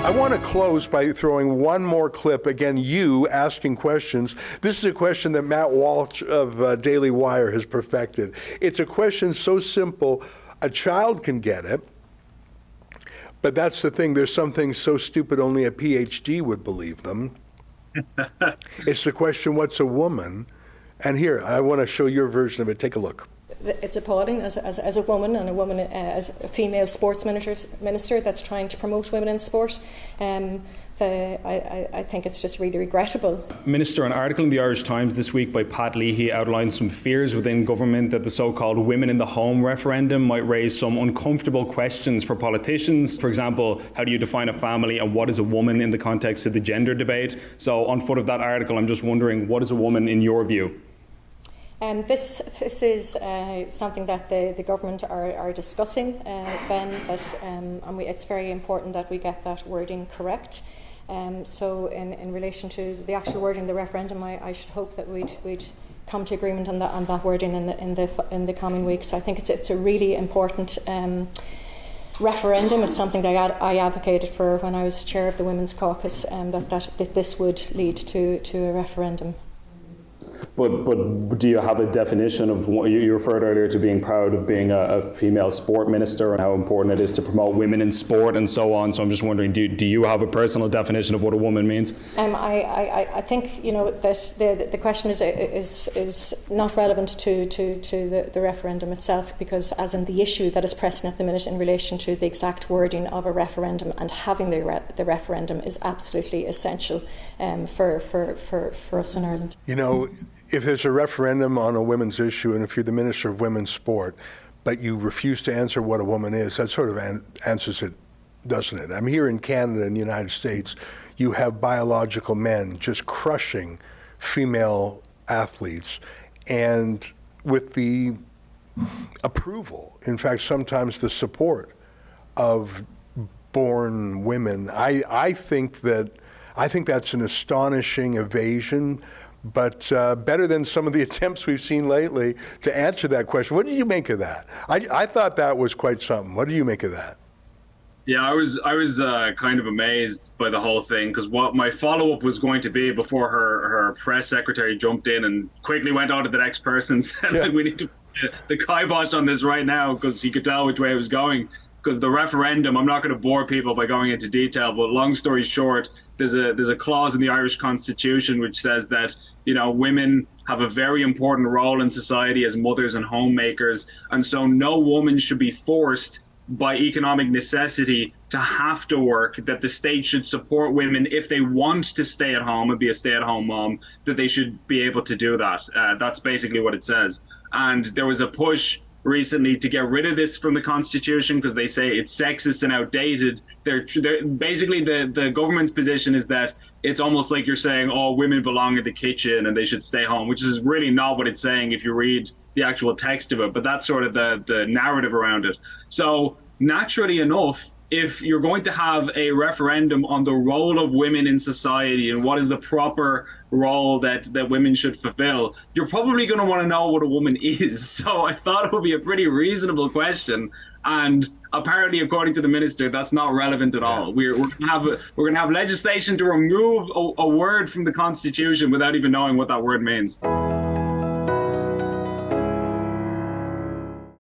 I want to close by throwing one more clip. Again, you asking questions. This is a question that Matt Walsh of Daily Wire has perfected. It's a question so simple, a child can get it. But that's the thing. There's some things so stupid only a PhD would believe them. It's the question, what's a woman? And here, I want to show your version of it. Take a look. It's appalling as a woman, and a woman as a female sports minister that's trying to promote women in sport. I think it's just really regrettable. Minister, an article in the Irish Times this week by Pat Leahy outlined some fears within government that the so-called Women in the Home referendum might raise some uncomfortable questions for politicians. For example, how do you define a family and what is a woman in the context of the gender debate? So on foot of that article, I'm just wondering, what is a woman in your view? This is something that the government are discussing, Ben, and it's very important that we get that wording correct. So in relation to the actual wording of the referendum, I should hope that we'd come to agreement on that wording in the coming weeks. I think it's a really important referendum. It's something that I advocated for when I was chair of the Women's Caucus, that this would lead to a referendum. But do you have a definition of what you referred earlier to being proud of being a female sport minister and how important it is to promote women in sport and so on? So I'm just wondering, do you have a personal definition of what a woman means? I think that the question is not relevant to the referendum itself, because as in the issue that is pressing at the minute in relation to the exact wording of a referendum and having the referendum is absolutely essential for us in Ireland. If there's a referendum on a women's issue, and if you're the Minister of Women's Sport, but you refuse to answer what a woman is, that sort of answers it, doesn't it? I'm here in Canada and the United States, you have biological men just crushing female athletes, and with the approval, in fact, sometimes the support of born women. I think that's an astonishing evasion, but better than some of the attempts we've seen lately to answer that question. What did you make of that? I thought that was quite something. What do you make of that? Yeah, I was kind of amazed by the whole thing, because what my follow-up was going to be before her press secretary jumped in and quickly went on to the next person, said we need to put the kibosh on this right now, because he could tell which way it was going. Because the referendum, I'm not going to bore people by going into detail, but long story short, there's a clause in the Irish Constitution which says that women have a very important role in society as mothers and homemakers, and so no woman should be forced by economic necessity to have to work, that the state should support women if they want to stay at home and be a stay-at-home mom, that they should be able to do that. That's basically what it says. And there was a push recently to get rid of this from the Constitution because they say it's sexist and outdated. They're basically the government's position is that it's almost like you're saying, oh, women belong in the kitchen and they should stay home, which is really not what it's saying if you read the actual text of it. But that's sort of the narrative around it. So naturally enough, if you're going to have a referendum on the role of women in society and what is the proper role that women should fulfill, you're probably going to want to know what a woman is. So I thought it would be a pretty reasonable question. And apparently, according to the minister, that's not relevant at all. We're going to have legislation to remove a word from the Constitution without even knowing what that word means.